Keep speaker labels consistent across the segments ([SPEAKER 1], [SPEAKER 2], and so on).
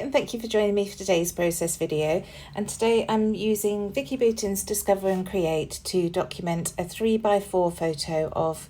[SPEAKER 1] and thank you for joining me for today's process video. And today I'm using Vicki Boutin's Discover and Create to document a 3x4 photo of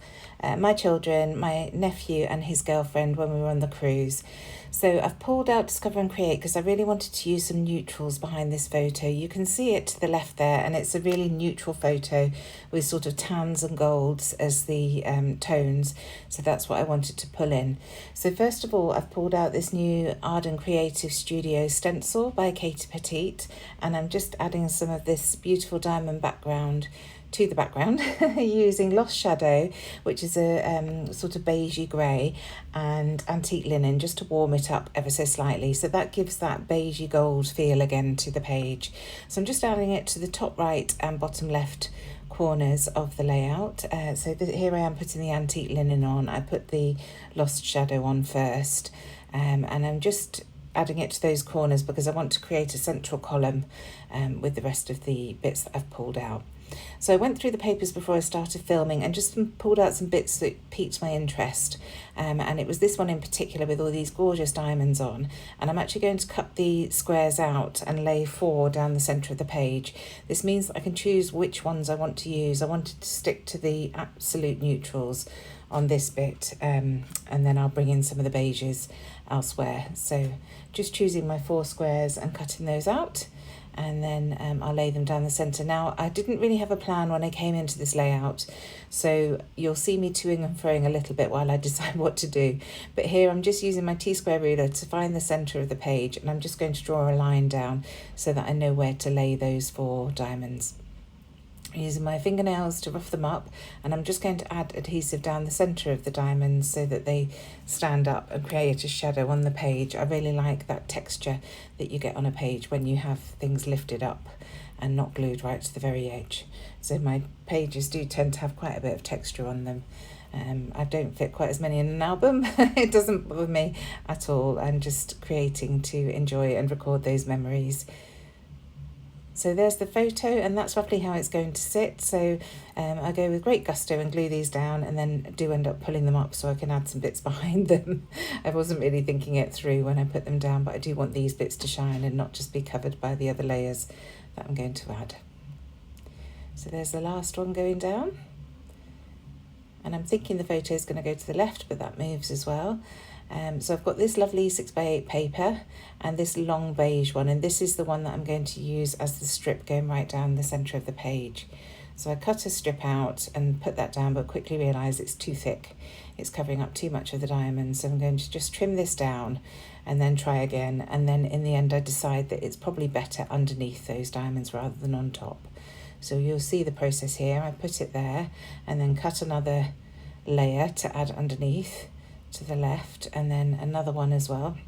[SPEAKER 1] my children, my nephew and his girlfriend when we were on the cruise. So I've pulled out Discover and Create because I really wanted to use some neutrals behind this photo. You can see it to the left there, and it's a really neutral photo with sort of tans and golds as the tones. So that's what I wanted to pull in. So first of all, I've pulled out this new Arden Creative Studio stencil by Katie Petite, and I'm just adding some of this beautiful diamond background to the background using Lost Shadow, which is a sort of beigey grey, and antique linen, just to warm it up ever so slightly. So that gives that beigey gold feel again to the page. So I'm just adding it to the top right and bottom left corners of the layout. Here I am putting the antique linen on. I put the Lost Shadow on first, and I'm just adding it to those corners because I want to create a central column with the rest of the bits that I've pulled out. So I went through the papers before I started filming and just pulled out some bits that piqued my interest, and it was this one in particular with all these gorgeous diamonds on, and I'm actually going to cut the squares out and lay 4 down the centre of the page. This means that I can choose which ones I want to use. I wanted to stick to the absolute neutrals on this bit, and then I'll bring in some of the beiges elsewhere. So just choosing my 4 squares and cutting those out, and then I'll lay them down the centre. Now, I didn't really have a plan when I came into this layout, so you'll see me toing and froing a little bit while I decide what to do. But here I'm just using my T-square ruler to find the centre of the page, and I'm just going to draw a line down so that I know where to lay those 4 diamonds. I'm using my fingernails to rough them up, and I'm just going to add adhesive down the centre of the diamonds so that they stand up and create a shadow on the page. I really like that texture that you get on a page when you have things lifted up and not glued right to the very edge. So my pages do tend to have quite a bit of texture on them. I don't fit quite as many in an album. It doesn't bother me at all. I'm just creating to enjoy and record those memories. So there's the photo, and that's roughly how it's going to sit. So I go with great gusto and glue these down, and then do end up pulling them up so I can add some bits behind them. I wasn't really thinking it through when I put them down, but I do want these bits to shine and not just be covered by the other layers that I'm going to add. So there's the last one going down. And I'm thinking the photo is going to go to the left, but that moves as well. So I've got this lovely 6x8 paper and this long beige one, and this is the one that I'm going to use as the strip going right down the centre of the page. So I cut a strip out and put that down, but quickly realised it's too thick. It's covering up too much of the diamond, so I'm going to just trim this down and then try again. And then in the end I decide that it's probably better underneath those diamonds rather than on top. So you'll see the process here. I put it there and then cut another layer to add underneath to the left, and then another one as well.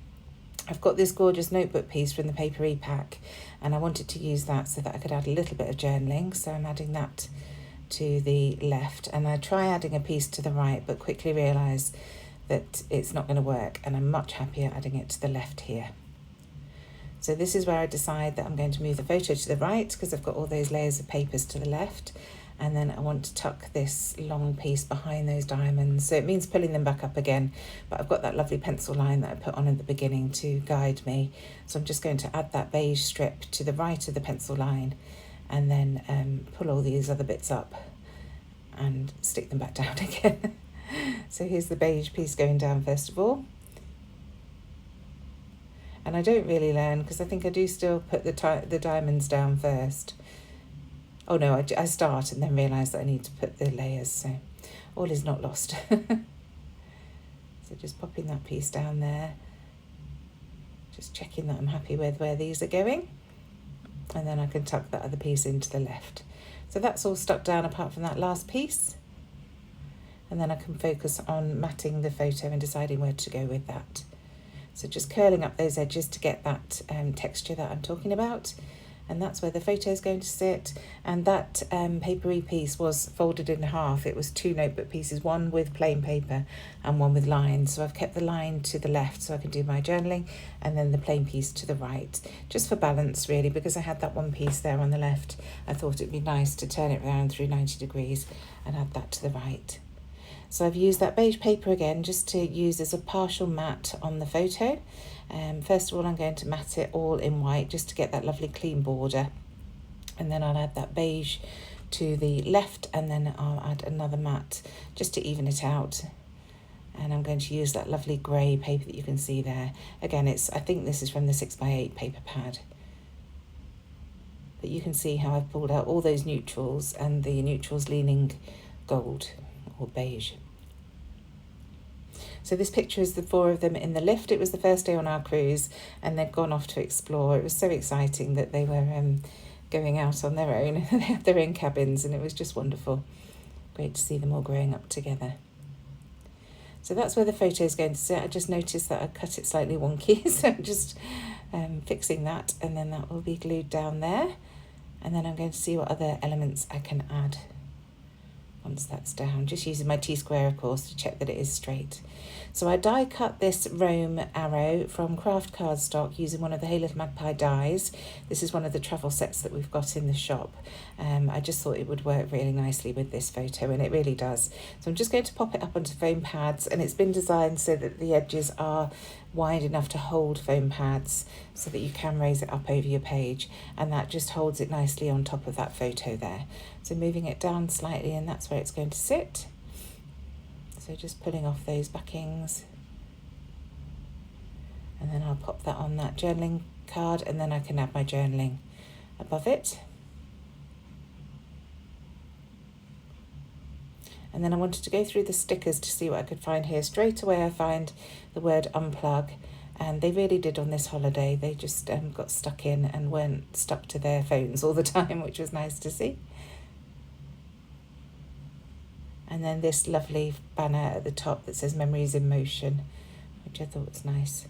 [SPEAKER 1] I've got this gorgeous notebook piece from the Paper E-Pack, and I wanted to use that so that I could add a little bit of journaling, so I'm adding that to the left, and I try adding a piece to the right but quickly realise that it's not going to work, and I'm much happier adding it to the left here. So this is where I decide that I'm going to move the photo to the right because I've got all those layers of papers to the left, and then I want to tuck this long piece behind those diamonds. So it means pulling them back up again, but I've got that lovely pencil line that I put on at the beginning to guide me. So I'm just going to add that beige strip to the right of the pencil line, and then pull all these other bits up and stick them back down again. So here's the beige piece going down first of all. And I don't really learn because I think I do still put the diamonds down first. Oh no, I start and then realise that I need to put the layers, so all is not lost. So just popping that piece down there, just checking that I'm happy with where these are going, and then I can tuck that other piece into the left. So that's all stuck down apart from that last piece, and then I can focus on matting the photo and deciding where to go with that. So just curling up those edges to get that texture that I'm talking about. And that's where the photo is going to sit. And that papery piece was folded in half. It was 2 notebook pieces, one with plain paper and one with lines. So I've kept the line to the left so I can do my journaling, and then the plain piece to the right, just for balance really, because I had that one piece there on the left. I thought it'd be nice to turn it around through 90 degrees and add that to the right. So I've used that beige paper again just to use as a partial matte on the photo. First of all, I'm going to matte it all in white just to get that lovely clean border. And then I'll add that beige to the left, and then I'll add another matte just to even it out. And I'm going to use that lovely grey paper that you can see there. Again, I think this is from the 6x8 paper pad. But you can see how I've pulled out all those neutrals, and the neutrals leaning gold or beige. So this picture is the 4 of them in the lift. It was the first day on our cruise, and they'd gone off to explore. It was so exciting that they were going out on their own. They had their own cabins, and it was just wonderful. Great to see them all growing up together. So that's where the photo is going to sit. I just noticed that I cut it slightly wonky, so I'm just fixing that, and then that will be glued down there. And then I'm going to see what other elements I can add once that's down, just using my T-square, of course, to check that it is straight. So I die cut this Rome arrow from craft cardstock using one of the Hey Little Magpie dies. This is one of the travel sets that we've got in the shop. I just thought it would work really nicely with this photo, and it really does. So I'm just going to pop it up onto foam pads, and it's been designed so that the edges are wide enough to hold foam pads so that you can raise it up over your page, and that just holds it nicely on top of that photo there. So moving it down slightly, and that's where it's going to sit. So just pulling off those backings, and then I'll pop that on that journaling card, and then I can add my journaling above it. And then I wanted to go through the stickers to see what I could find here. Straight away I find the word unplug, and they really did on this holiday. They just got stuck in and weren't stuck to their phones all the time, which was nice to see. And then this lovely banner at the top that says Memories in Motion, which I thought was nice.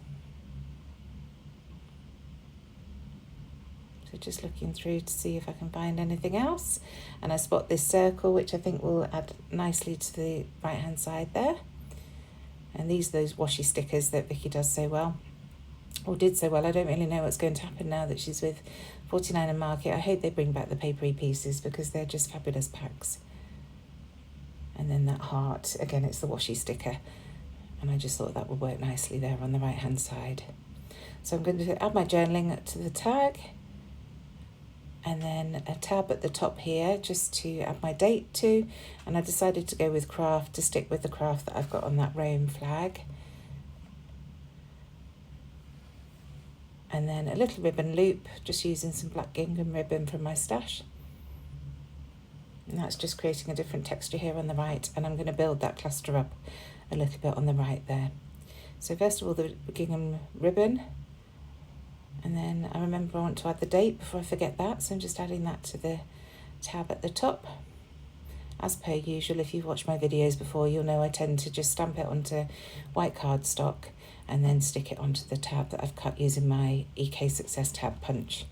[SPEAKER 1] So just looking through to see if I can find anything else. And I spot this circle, which I think will add nicely to the right-hand side there. And these are those washi stickers that Vicki does so well, or did so well. I don't really know what's going to happen now that she's with 49 and Market. I hope they bring back the papery pieces because they're just fabulous packs. And then that heart, again, it's the washi sticker. And I just thought that would work nicely there on the right-hand side. So I'm going to add my journaling to the tag, and then a tab at the top here just to add my date to. And I decided to go with craft, to stick with the craft that I've got on that Rome flag. And then a little ribbon loop, just using some black gingham ribbon from my stash. And that's just creating a different texture here on the right, and I'm going to build that cluster up a little bit on the right there. So first of all, the gingham ribbon, and then I remember I want to add the date before I forget that, so I'm just adding that to the tab at the top. As per usual, if you've watched my videos before, you'll know I tend to just stamp it onto white cardstock and then stick it onto the tab that I've cut using my EK Success tab punch.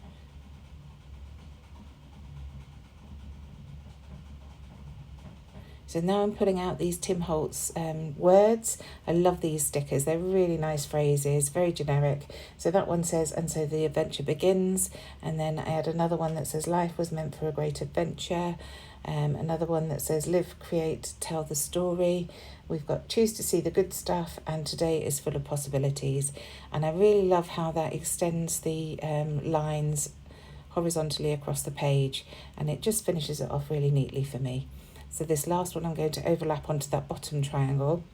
[SPEAKER 1] So now I'm putting out these Tim Holtz words. I love these stickers. They're really nice phrases, very generic. So that one says, and so the adventure begins. And then I had another one that says, life was meant for a great adventure. Another one that says, live, create, tell the story. We've got choose to see the good stuff, and today is full of possibilities. And I really love how that extends the lines horizontally across the page, and it just finishes it off really neatly for me. So this last one I'm going to overlap onto that bottom triangle,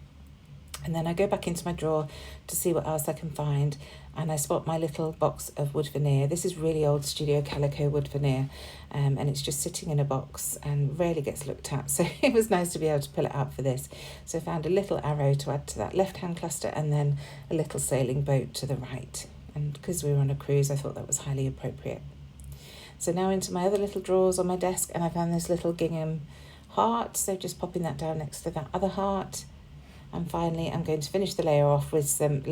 [SPEAKER 1] and then I go back into my drawer to see what else I can find, and I spot my little box of wood veneer. This is really old Studio Calico wood veneer, and it's just sitting in a box and rarely gets looked at, so it was nice to be able to pull it out for this. So I found a little arrow to add to that left-hand cluster, and then a little sailing boat to the right, and because we were on a cruise I thought that was highly appropriate. So now into my other little drawers on my desk, and I found this little gingham heart, so just popping that down next to that other heart. And finally I'm going to finish the layout off with some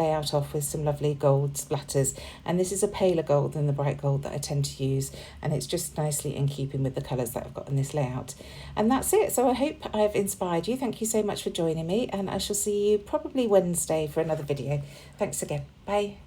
[SPEAKER 1] lovely gold splatters, and this is a paler gold than the bright gold that I tend to use, and it's just nicely in keeping with the colours that I've got in this layout. And that's it. So I hope I've inspired you. Thank you so much for joining me, and I shall see you probably Wednesday for another video. Thanks again. Bye.